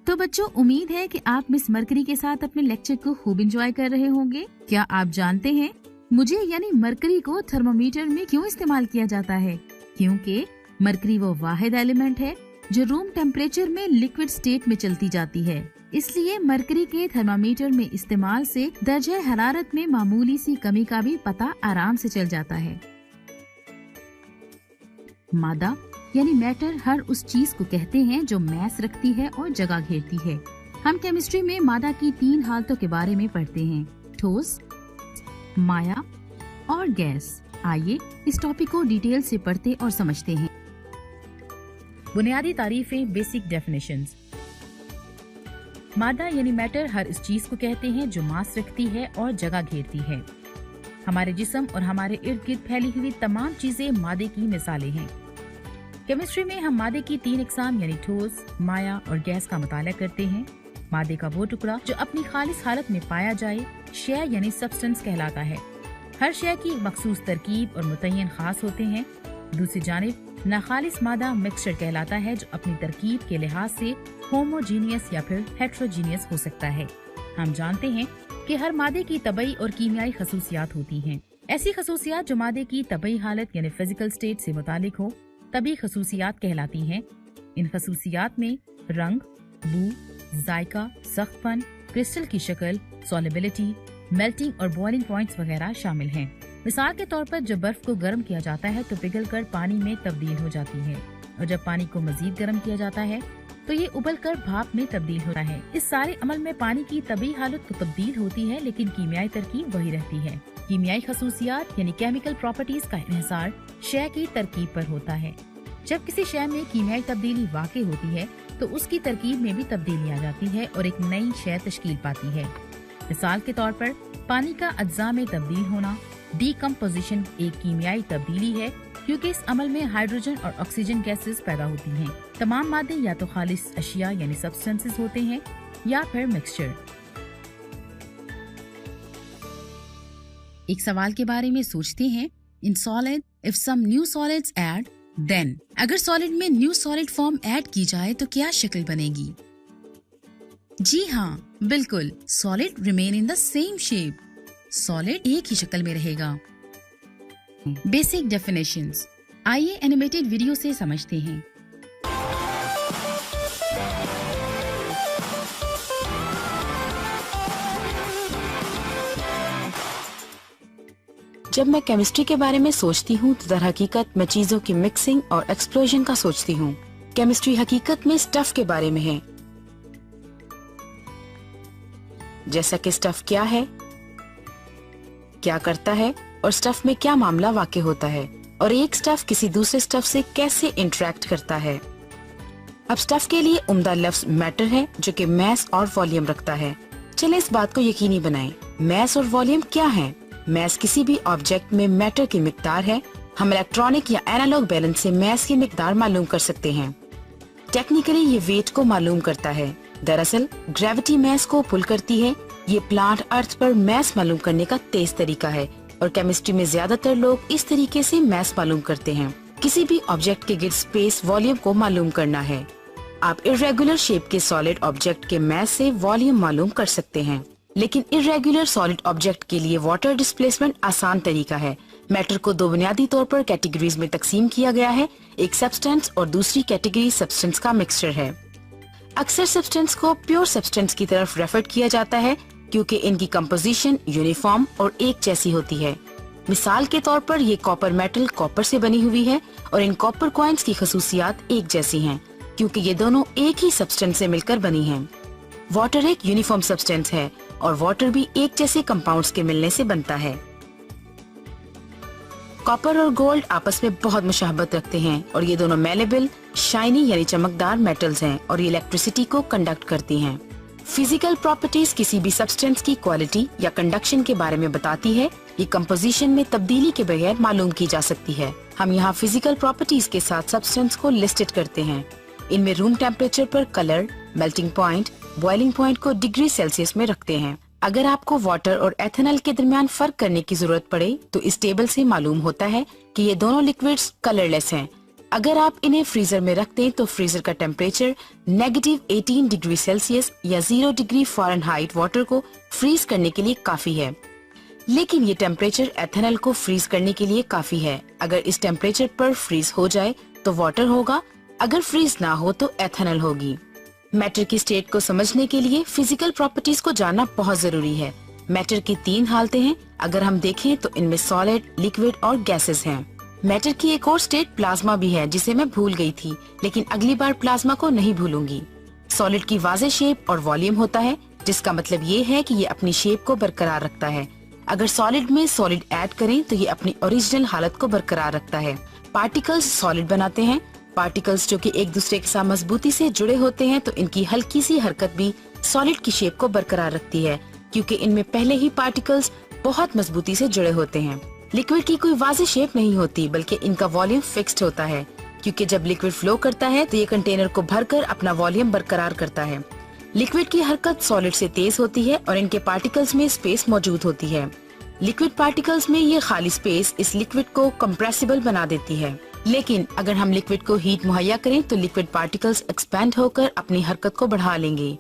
तो बच्चों, उम्मीद है कि आप मिस मरकरी के साथ अपने लेक्चर को खूब एंजॉय कर रहे होंगे। क्या आप जानते हैं मुझे यानी मरकरी को थर्मोमीटर में क्यों इस्तेमाल किया जाता है? क्योंकि मरकरी वो वाहिद एलिमेंट है जो रूम टेम्परेचर में लिक्विड स्टेट में चलती जाती है। इसलिए मरकरी के थर्मामीटर में इस्तेमाल से दर्जे हरारत में मामूली सी कमी का भी पता आराम से चल जाता है। मादा यानी मैटर हर उस चीज को कहते हैं जो मैस रखती है और जगह घेरती है। हम केमिस्ट्री में मादा की 3 हालतों के बारे में पढ़ते हैं, ठोस, माया और गैस। आइए इस टॉपिक को डिटेल से पढ़ते और समझते हैं। बुनियादी तारीफें, बेसिक डेफिनेशंस। मादा यानी मैटर हर इस चीज को कहते हैं जो मास रखती है और जगह घेरती है। हमारे जिस्म और हमारे इर्द गिर्द फैली हुई तमाम चीजें मादे की मिसालें हैं। केमिस्ट्री में हम मादे की 3 इकसाम यानी ठोस, माया और गैस का मुताला करते हैं। मादे का वो टुकड़ा जो अपनी खालिस हालत में पाया जाए शय यानी सब्सटेंस कहलाता है। हर शय की मखसूस तरकीब और मुतय्यन खास होते हैं। दूसरी जानिब नाखालिस मादा मिक्सचर कहलाता है जो अपनी तरकीब के लिहाज से होमोजीनियस या फिर हेट्रोजीनियस हो सकता है। हम जानते हैं कि हर मादे की तबई और कीमियाई खसूसियात होती हैं। ऐसी खसूसियात जो मादे की तबई हालत यानी फिजिकल स्टेट से मुतालिक हो तभी खसूसियात कहलाती हैं। इन खसूसियात में रंग, बू, जायका, सख्तपन, क्रिस्टल की शक्ल, सॉलिबिलिटी, मेल्टिंग और बॉइलिंग पॉइंट्स वगैरह शामिल हैं। मिसाल के तौर पर जब बर्फ को गर्म किया जाता है तो पिघलकर पानी में तब्दील हो जाती है, और जब पानी को मजीद गर्म किया जाता है तो ये उबलकर भाप में तब्दील होता है। इस सारे अमल में पानी की तबी हालत तो तब्दील होती है लेकिन कीमियाई तरकीब वही रहती है। कीमियाई खसूसियात यानी केमिकल प्रॉपर्टीज का इन्हिसार शय की तरकीब पर होता है। जब किसी शय में कीमियाई तब्दीली वाक़ई होती है तो उसकी तरकीब में भी तब्दीली आ जाती है और एक नई शय तश्कील पाती है। मिसाल के तौर पर पानी का अज्जा में तब्दील होना, डीकम्पोजिशन, एक कीमियाई तब्दीली है क्योंकि इस अमल में हाइड्रोजन और ऑक्सीजन गैसेस पैदा होती हैं। तमाम मादे या तो खालिस अशिया यानी सब्सटेंसेस होते हैं या फिर मिक्सचर। एक सवाल के बारे में सोचते हैं, in solid if some new solids add then. अगर सॉलिड में न्यू सॉलिड फॉर्म ऐड की जाए तो क्या शक्ल बनेगी? जी हाँ, बिल्कुल, solid remain in the same shape. Solid एक ही शक्ल में रहेगा। Basic definitions. आइए एनिमेटेड वीडियो से समझते हैं। जब मैं केमिस्ट्री के बारे में सोचती हूँ तो दर हकीकत मैं चीजों की मिक्सिंग और एक्सप्लोजन का सोचती हूँ। केमिस्ट्री हकीकत में स्टफ के बारे में है, जैसा कि स्टफ क्या है, क्या करता है और स्टफ में क्या मामला वाक़ई होता है और एक स्टफ किसी दूसरे स्टफ से कैसे इंटरेक्ट करता है। अब स्टफ के लिए उम्दा लफ्ज मैटर है जो कि मैस और वॉल्यूम रखता है। चले इस बात को यकीनी बनाएं। मैस और वॉल्यूम क्या है? मैस किसी भी ऑब्जेक्ट में मैटर की मिकदार है। हम इलेक्ट्रॉनिक या एनालॉग बैलेंस से मैस की मिकदार मालूम कर सकते हैं। टेक्निकली ये वेट को मालूम करता है। दरअसल ग्रेविटी मैस को पुल करती है। ये प्लांट अर्थ पर मैस मालूम करने का तेज तरीका है और केमिस्ट्री में ज्यादातर लोग इस तरीके से मैस मालूम करते हैं। किसी भी ऑब्जेक्ट के गिर्द स्पेस वॉल्यूम को मालूम करना है। आप इर्रेगुलर शेप के सॉलिड ऑब्जेक्ट के मैस से वॉल्यूम मालूम कर सकते हैं, लेकिन इर्रेगुलर सॉलिड ऑब्जेक्ट के लिए वाटर डिस्प्लेसमेंट आसान तरीका है। मैटर को 2 बुनियादी तौर पर कैटेगरीज में तकसीम किया गया है। एक सब्सटेंस और दूसरी कैटेगरी सब्सटेंस का मिक्सचर है। अक्सर सब्सटेंस को प्योर सब्सटेंस की तरफ रेफर किया जाता है क्योंकि इनकी कंपोजिशन यूनिफॉर्म और एक जैसी होती है। मिसाल के तौर पर ये कॉपर मेटल कॉपर से बनी हुई है और इन कॉपर कॉइन्स की खसूसियात एक जैसी हैं क्योंकि ये दोनों एक ही सब्सटेंस से मिलकर बनी हैं। वाटर एक यूनिफॉर्म सब्सटेंस है और वाटर भी एक जैसे कंपाउंड्स के मिलने से बनता है। कॉपर और गोल्ड आपस में बहुत मुशाबहत रखते हैं और ये दोनों मेलेबल, शाइनी यानी चमकदार मेटल्स हैं और ये इलेक्ट्रिसिटी को कंडक्ट करती हैं। फिजिकल प्रॉपर्टीज किसी भी सब्सटेंस की क्वालिटी या कंडक्शन के बारे में बताती है। ये कंपोजिशन में तब्दीली के बगैर मालूम की जा सकती है। हम यहाँ फिजिकल प्रॉपर्टीज के साथ सब्सटेंस को लिस्टेड करते हैं। इनमें रूम टेम्परेचर पर colour, melting point, boiling point को डिग्री सेल्सियस में रखते हैं। अगर आपको वाटर और एथेनॉल के दरमियान फर्क करने की जरूरत पड़े तो इस टेबल से मालूम होता है कि ये दोनों लिक्विड्स कलरलेस हैं। अगर आप इन्हें फ्रीजर में रखते हैं तो फ्रीजर का टेम्परेचर -18 डिग्री सेल्सियस या 0 डिग्री फ़ारेनहाइट वाटर को फ्रीज करने के लिए काफी है। लेकिन ये टेम्परेचर एथेनॉल को फ्रीज करने के लिए काफी है। अगर इस टेम्परेचर पर फ्रीज हो जाए तो वाटर होगा, अगर फ्रीज ना हो तो एथेनॉल होगी। मैटर की स्टेट को समझने के लिए फिजिकल प्रॉपर्टीज को जानना बहुत जरूरी है। मैटर की 3 हालतें हैं। अगर हम देखें तो इनमें सॉलिड, लिक्विड और गैसेस हैं। मैटर की एक और स्टेट प्लाज्मा भी है जिसे मैं भूल गई थी, लेकिन अगली बार प्लाज्मा को नहीं भूलूंगी। सॉलिड की वाज़ेह शेप और वॉल्यूम होता है, जिसका मतलब ये है कि ये अपनी शेप को बरकरार रखता है। अगर सॉलिड में सॉलिड ऐड करें तो ये अपनी ओरिजिनल हालत को बरकरार रखता है। पार्टिकल्स सॉलिड बनाते हैं। पार्टिकल्स जो कि एक दूसरे के साथ मजबूती से जुड़े होते हैं, तो इनकी हल्की सी हरकत भी सॉलिड की शेप को बरकरार रखती है, क्योंकि इनमें पहले ही पार्टिकल्स बहुत मजबूती से जुड़े होते हैं। लिक्विड की कोई वाज़ेह शेप नहीं होती, बल्कि इनका वॉल्यूम फिक्स्ड होता है, क्योंकि जब लिक्विड फ्लो करता है तो ये कंटेनर को भरकर अपना वॉल्यूम बरकरार करता है। लिक्विड की हरकत सॉलिड से तेज होती है और इनके पार्टिकल्स में स्पेस मौजूद होती है। लिक्विड पार्टिकल्स में ये खाली स्पेस इस लिक्विड को कंप्रेसिबल बना देती है। लेकिन अगर हम लिक्विड को हीट मुहैया करें तो लिक्विड पार्टिकल्स एक्सपैंड होकर अपनी हरकत को बढ़ा लेंगे।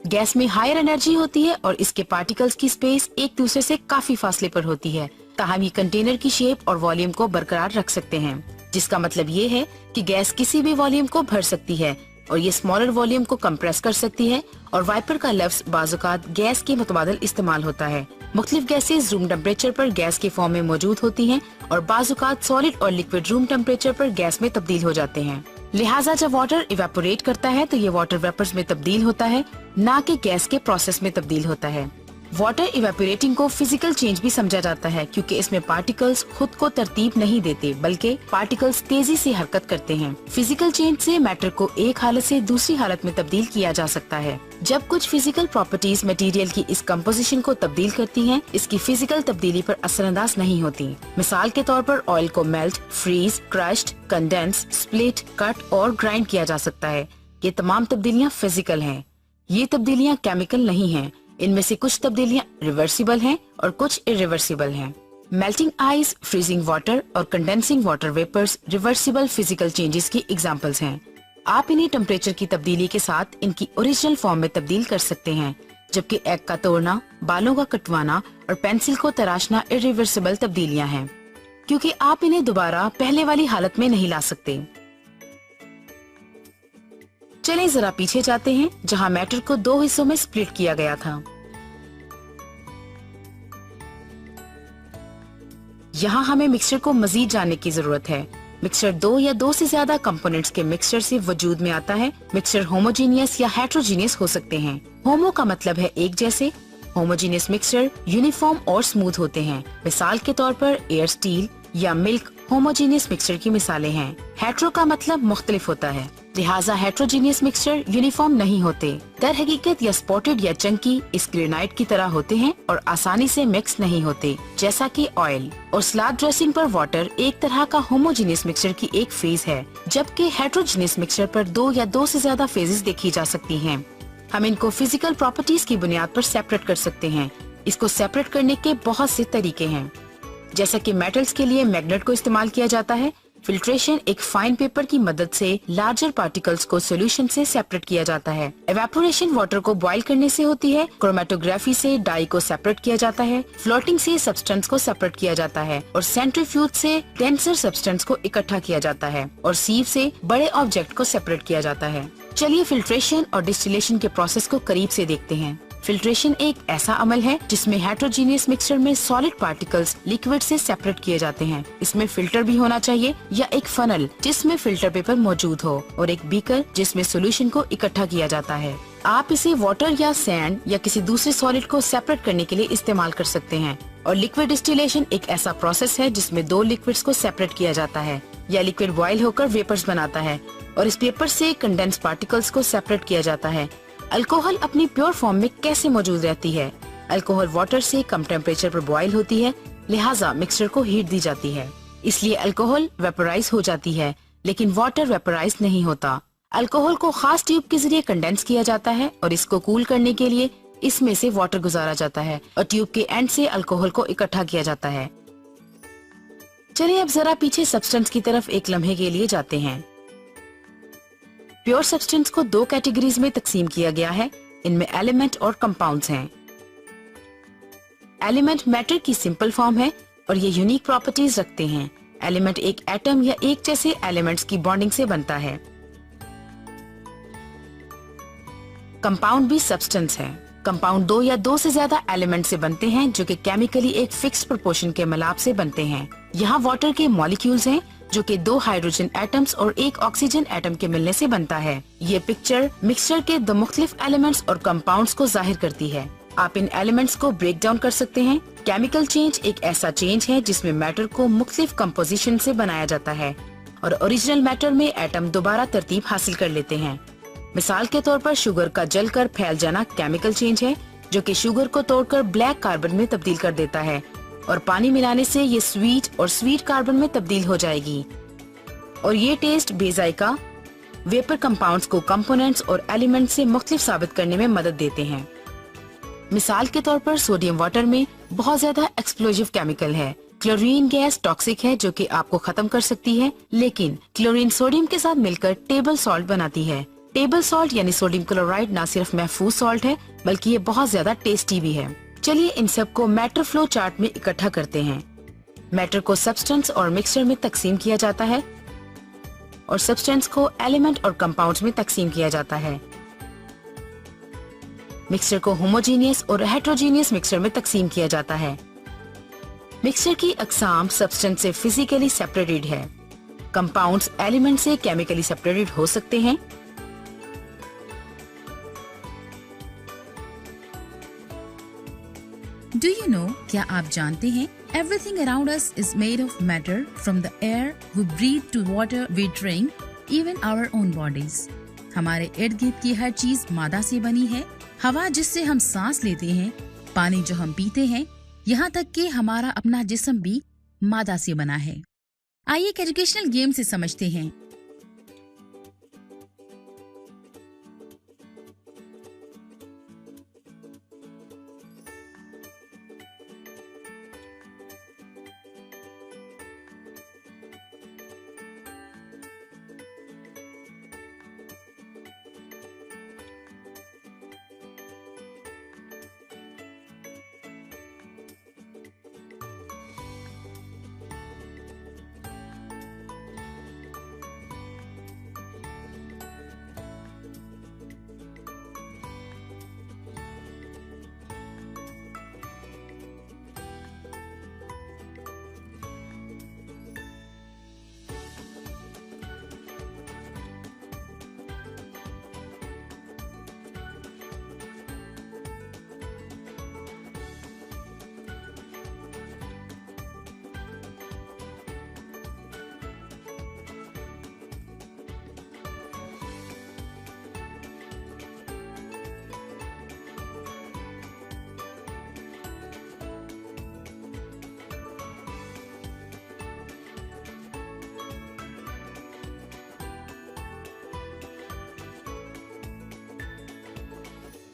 गैस में हायर एनर्जी होती है और इसके पार्टिकल्स की स्पेस एक दूसरे से काफी फासले पर होती है, ताहम ये कंटेनर की शेप और वॉल्यूम को बरकरार रख सकते हैं, जिसका मतलब ये है कि गैस किसी भी वॉल्यूम को भर सकती है और ये स्मॉलर वॉल्यूम को कंप्रेस कर सकती है। और वाइपर का लफ्ज बाज़-औक़ात गैस के मुतबादिल इस्तेमाल होता है। मुख्तलिफ गैसेस रूम टेम्परेचर पर गैस के फॉर्म में मौजूद होती हैं और बाज़-औक़ात सॉलिड और लिक्विड रूम टेम्परेचर पर गैस में तब्दील हो जाते हैं। लिहाजा जब वाटर इवेपोरेट करता है तो ये वाटर वेपर्स में तब्दील होता है, न कि गैस के प्रोसेस में तब्दील होता है। वाटर इवेपोरेटिंग को फिजिकल चेंज भी समझा जाता है, क्योंकि इसमें पार्टिकल्स खुद को तरतीब नहीं देते, बल्कि पार्टिकल्स तेजी से हरकत करते हैं। फिजिकल चेंज से मैटर को एक हालत से दूसरी हालत में तब्दील किया जा सकता है। जब कुछ फिजिकल प्रॉपर्टीज मटेरियल की इस कंपोजिशन को तब्दील करती हैं, इसकी फिजिकल तब्दीली पर असरअंदाज नहीं होती। मिसाल के तौर पर ऑयल को melt, freeze, crushed, condense, split, cut और ग्राइंड किया जा सकता है। ये तमाम तब्दीलियाँ फिजिकल हैं। ये तब्दीलियाँ केमिकल नहीं हैं। इनमें से कुछ तब्दीलियां रिवर्सिबल हैं और कुछ इरिवर्सिबल हैं। मेल्टिंग आइस, फ्रीजिंग वाटर और condensing water vapours reversible physical changes की एग्जांपल्स हैं। आप इन्हें टेम्परेचर की तब्दीली के साथ इनकी ओरिजिनल फॉर्म में तब्दील कर सकते हैं, जबकि एग का तोड़ना, बालों का कटवाना और पेंसिल को तराशना इरिवर्सिबल तब्दीलियां हैं, क्योंकि आप इन्हें दोबारा पहले वाली हालत में नहीं ला सकते। चलें जरा पीछे जाते हैं, जहां मैटर को 2 हिस्सों में स्प्लिट किया गया था। यहाँ हमें मिक्सचर को मजीद जानने की जरूरत है। मिक्सचर 2 या 2 से ज्यादा कंपोनेंट्स के मिक्सचर से वजूद में आता है। मिक्सचर होमोजीनियस या हेट्रोजीनियस हो सकते हैं। होमो का मतलब है एक जैसे। होमोजीनियस मिक्सचर यूनिफॉर्म और स्मूथ होते हैं। मिसाल के तौर पर एयर स्टील या मिल्क होमोजीनियस मिक्सचर की मिसालें हैं। हेट्रो का मतलब मुख्तलिफ होता है, लिहाजा हेट्रोजीनियस मिक्सचर यूनिफॉर्म नहीं होते। दर हकीकत या स्पॉटेड या चंकी इस ग्रेनाइट की तरह होते हैं और आसानी से मिक्स नहीं होते, जैसा कि ऑयल। और सलाद ड्रेसिंग पर वाटर एक तरह का होमोजीनियस मिक्सचर की एक फेज है, जबकि हेट्रोजीनियस मिक्सचर पर 2 या 2 से ज्यादा फेजेस देखी जा सकती हैं। हम इनको फिजिकल प्रॉपर्टीज की बुनियाद पर सेपरेट कर सकते हैं। इसको सेपरेट करने के बहुत से तरीके हैं। जैसा कि मेटल्स के लिए मैग्नेट को इस्तेमाल किया जाता है, फिल्ट्रेशन एक फाइन पेपर की मदद से लार्जर पार्टिकल्स को सॉल्यूशन से सेपरेट किया जाता है। एवेपोरेशन वाटर को बॉईल करने से होती है। क्रोमेटोग्राफी से डाई को सेपरेट किया जाता है। फ्लोटिंग से सब्सटेंस को सेपरेट किया जाता है और सेंट्रीफ्यूज से डेंसर सब्सटेंस को इकट्ठा किया जाता है और सीव से बड़े ऑब्जेक्ट को सेपरेट किया जाता है। चलिए फिल्ट्रेशन और डिस्टिलेशन के प्रोसेस को करीब से देखते हैं। फिल्ट्रेशन एक ऐसा अमल है जिसमें हेट्रोजीनियस मिक्सचर में सॉलिड पार्टिकल्स लिक्विड से सेपरेट किए जाते हैं। इसमें फिल्टर भी होना चाहिए या एक फनल जिसमें फिल्टर पेपर मौजूद हो और एक बीकर जिसमें सॉल्यूशन को इकट्ठा किया जाता है। आप इसे वाटर या सैंड या किसी दूसरे सॉलिड को सेपरेट करने के लिए इस्तेमाल कर सकते हैं। और लिक्विड डिस्टिलेशन एक ऐसा प्रोसेस है जिसमें 2 लिक्विड्स को सेपरेट किया जाता है या लिक्विड बॉयल होकर वेपर्स बनाता है और इस पेपर से कंडेंस पार्टिकल्स को सेपरेट किया जाता है। अल्कोहल अपनी प्योर फॉर्म में कैसे मौजूद रहती है? अल्कोहल वाटर से कम टेम्परेचर पर बॉयल होती है, लिहाजा मिक्सचर को हीट दी जाती है, इसलिए अल्कोहल वेपोराइज हो जाती है, लेकिन वाटर वेपोराइज नहीं होता। अल्कोहल को खास ट्यूब के जरिए कंडेंस किया जाता है और इसको कूल करने के लिए इसमें से वाटर गुजारा जाता है और ट्यूब के एंड से अल्कोहल को इकट्ठा किया जाता है। चलिए अब जरा पीछे सब्सटेंस की तरफ एक लम्हे के लिए जाते हैं। प्योर सब्सटेंस को दो कैटेगरीज में तकसीम किया गया है। इनमें एलिमेंट और कंपाउंड्स हैं। एलिमेंट मैटर की सिंपल फॉर्म है और ये यूनिक प्रॉपर्टीज रखते हैं। एलिमेंट एक एटम या एक जैसे एलिमेंट्स की बॉन्डिंग से बनता है। कंपाउंड भी सब्सटेंस है। कंपाउंड दो या दो से ज्यादा एलिमेंट से बनते हैं जो कि केमिकली एक फिक्स्ड प्रोपोर्शन के मिलाप से बनते हैं। यहाँ वाटर के मॉलिक्यूल्स हैं जो कि दो हाइड्रोजन एटम्स और एक ऑक्सीजन एटम के मिलने से बनता है। ये पिक्चर मिक्सचर के दो मुख्तलिफ एलिमेंट्स और कंपाउंड्स को जाहिर करती है। आप इन एलिमेंट्स को ब्रेक डाउन कर सकते हैं। केमिकल चेंज एक ऐसा चेंज है जिसमें मैटर को मुख्तलिफ कंपोजिशन से बनाया जाता है और ओरिजिनल मैटर में एटम दोबारा तरतीब हासिल कर लेते हैं। मिसाल के तौर पर शुगर का जलकर फैल जाना केमिकल चेंज है जो कि शुगर को तोड़कर ब्लैक कार्बन में तब्दील कर देता है और पानी मिलाने से ये स्वीट और स्वीट कार्बन में तब्दील हो जाएगी। और ये टेस्ट बेजायका वेपर कंपाउंड्स को कंपोनेंट्स और एलिमेंट्स से मुख्तलिफ साबित करने में मदद देते हैं। मिसाल के तौर पर सोडियम वाटर में बहुत ज्यादा एक्सप्लोजिव केमिकल है। क्लोरीन गैस टॉक्सिक है जो कि आपको खत्म कर सकती है, लेकिन क्लोरीन सोडियम के साथ मिलकर टेबल सॉल्ट बनाती है। टेबल सॉल्ट यानी सोडियम क्लोराइड न सिर्फ महफूज सॉल्ट है बल्कि ये बहुत ज्यादा टेस्टी भी है। चलिए इन सब को मैटर फ्लो चार्ट में इकट्ठा करते हैं। मैटर को सब्सटेंस और मिक्सचर में तकसीम किया जाता है और सब्सटेंस को एलिमेंट और कंपाउंड्स में तकसीम किया जाता है। मिक्सचर को होमोजीनियस और हेट्रोजीनियस मिक्सचर में तकसीम किया जाता है। मिक्सचर की अकसाम सब्सटेंस से फिजिकली सेपरेटेड है। कंपाउंड्स एलिमेंट से केमिकली सेपरेटेड हो सकते हैं। Do you know, क्या आप जानते हैं everything around us is made of matter, from the air we breathe to water we drink, even our own bodies. हमारे इर्द गिर्द की हर चीज मादा से बनी है। हवा जिससे हम सांस लेते हैं, पानी जो हम पीते हैं, यहाँ तक कि हमारा अपना जिस्म भी मादा से बना है। आइए एक एजुकेशनल गेम से समझते हैं।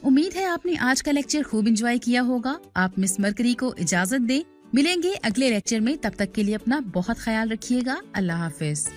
उम्मीद है आपने आज का लेक्चर खूब एंजॉय किया होगा। आप मिस मरकरी को इजाजत दें। मिलेंगे अगले लेक्चर में, तब तक के लिए अपना बहुत ख्याल रखिएगा। अल्लाह हाफिज।